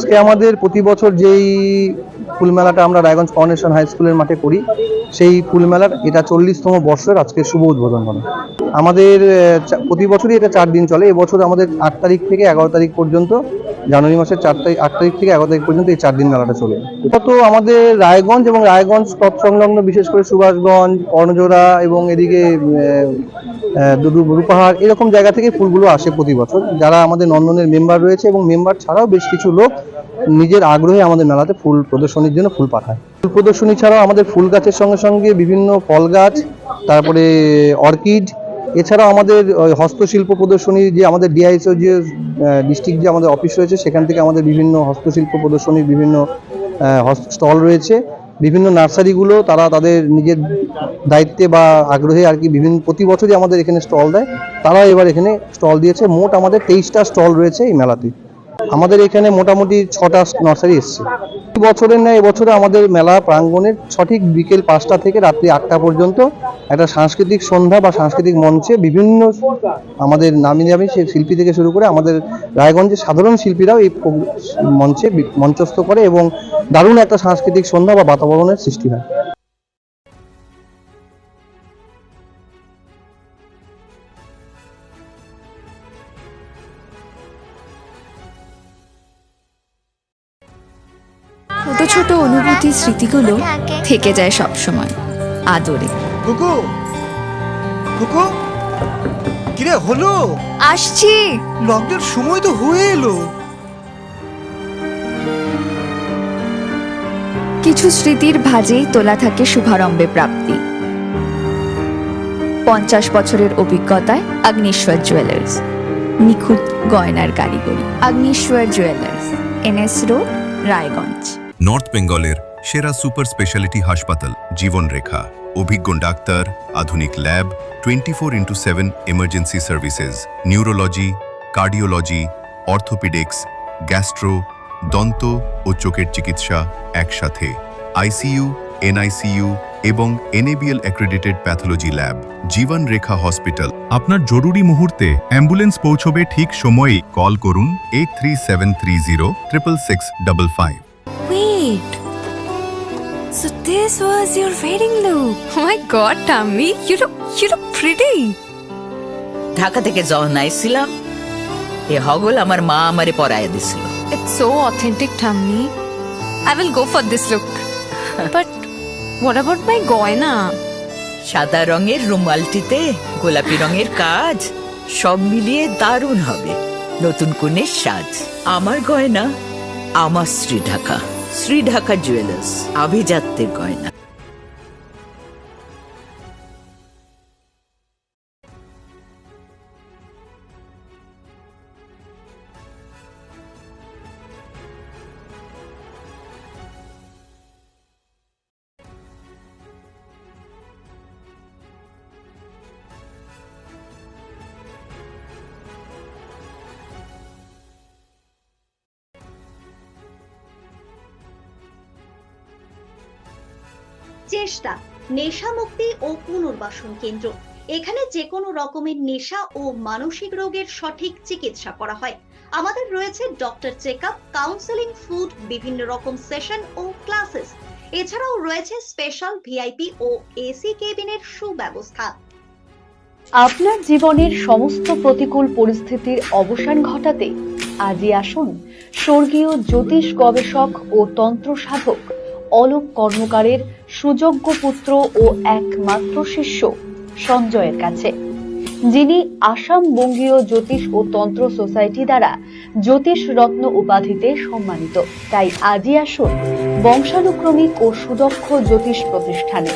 আজকে আমাদের প্রতি বছর যেই ফুলমেলাটা আমরা রায়গঞ্জ ফাউন্ডেশন হাই স্কুলের মাঠে করি, সেই ফুলমেলার এটা 40তম বর্ষের আজকে শুভ উদ্বোধন করা। আমাদের প্রতি বছরই এটা 4 দিন চলে। এবছর আমাদের 8 তারিখ থেকে 11 তারিখ পর্যন্ত, জানুয়ারি মাসের 8 তারিখ থেকে 11 তারিখ পর্যন্ত এই 4 দিন মেলাটা চলে। এটা তো আমাদের রায়গঞ্জ এবং রায়গঞ্জ তৎসংলগ্ন বিশেষ করে সুভাষগঞ্জ, কর্ণজোড়া এবং এদিকে রূপাহার এরকম জায়গা থেকে ফুলগুলো আসে প্রতি বছর। যারা আমাদের নন্দনের মেম্বার রয়েছে এবং মেম্বার ছাড়াও বেশ কিছু লোক নিজের আগ্রহে আমাদের মেলাতে ফুল প্রদর্শনীর জন্য ফুল পাঠায়। ফুল প্রদর্শনী ছাড়াও আমাদের ফুল গাছের সঙ্গে সঙ্গে বিভিন্ন ফল গাছ, তারপরে অর্কিড, এছাড়াও আমাদের হস্তশিল্প প্রদর্শনী, যে আমাদের ডিআইএসও যে ডিস্ট্রিক্ট যে আমাদের অফিস রয়েছে সেখান থেকে আমাদের বিভিন্ন হস্তশিল্প প্রদর্শনীর বিভিন্ন স্টল রয়েছে। বিভিন্ন নার্সারিগুলো তারা তাদের নিজের দায়িত্বে বা আগ্রহে আর কি বিভিন্ন প্রতি বছরই আমাদের এখানে স্টল দেয়। তারা এবার এখানে স্টল দিয়েছে। মোট আমাদের 23টা স্টল রয়েছে এই মেলাতে। আমাদের এখানে মোটামুটি 6টা নার্সারি এসছে। বছরের ন্যায় এবছরে আমাদের মেলা প্রাঙ্গণের সঠিক বিকেল 5টা থেকে রাত্রি 8টা পর্যন্ত একটা সাংস্কৃতিক সন্ধ্যা বা সাংস্কৃতিক মঞ্চে বিভিন্ন আমাদের নামি দামি শিল্পী থেকে শুরু করে আমাদের রায়গঞ্জের সাধারণ শিল্পীরাও এই মঞ্চে মঞ্চস্থ করে এবং দারুণ একটা সাংস্কৃতিক সন্ধ্যা বা বাতাবরণের সৃষ্টি হয়। ছোট ছোট অনুভূতি স্মৃতিগুলো থেকে যায় সব সময় আদরে। কুকু কুকু কিরে হলো? আসছি। লকডাউন সময় তো হয়ে এলো। কিছু স্মৃতির ভাজেই তোলা থাকে শুভারম্ভে প্রাপ্তি। 50 বছরের অভিজ্ঞতায় আগ্নেশ্বর জুয়েলার্স, নিখুঁত গয়নার কারিগরি। Agneshwar jewellers, NS road, Raiganj. North বেঙ্গলের সেরা সুপার স্পেশালিটি হাসপাতাল জীবনরেখা, অভিজ্ঞ ডাক্তার, আধুনিক lab, 24x7 emergency services, neurology, cardiology, orthopaedics, gastro, দন্ত ও চোখের চিকিৎসা একসাথে, ICU, NICU এবং NABL accredited pathology lab. জীবনরেখা hospital. আপনার জরুরি মুহূর্তে অ্যাম্বুলেন্স পৌঁছবে ঠিক সময়েই। কল করুন 83730 66655। Wait. So this was your wedding look. Oh my god, Tammy, you look pretty. Dhaka থেকে যখন আইছিলাম এ হগল আমার মা আমারে পরায় দিছিল। It's so authentic, Tammy. I will go for this look. But what about my goina? সাদা রঙের রুমালটিতে গোলাপি রঙের কাজ, সব মিলিয়ে দারুণ হবে নতুন কনের সাজ। আমার গয়না আমার শ্রী ঢাকা জুয়েলার্স, আভিজাত্যের গয়না। চেষ্টা নেশা মুক্তি ও পুনর্বাসন কেন্দ্র। এখানে যে কোনো রকমের নেশা ও মানসিক রোগের সঠিক চিকিৎসা করা হয়। আমাদের রয়েছে ডক্টর চেকআপ, কাউন্সেলিং, ফুড, বিভিন্ন রকম সেশন ও ক্লাসেস। এছাড়াও রয়েছে স্পেশাল ভিআইপি ও এসি কেবিনের সুব্যবস্থা। আপনার জীবনের সমস্ত প্রতিকূল পরিস্থিতির অবসান ঘটাতে আজই আসুন স্বর্গীয় জ্যোতিষ গবেষক ও তন্ত্র সাধক অলোক কর্মকারের সুযোগ্য পুত্র ও একমাত্র শিষ্য সঞ্জয়ের কাছে, যিনি আসাম বঙ্গীয় জ্যোতিষ ও তন্ত্র সোসাইটি দ্বারা জ্যোতিষ রত্ন উপাধিতে সম্মানিত। তাই আজই আসুন বংশানুক্রমিক ও সুদক্ষ জ্যোতিষ প্রতিষ্ঠানে।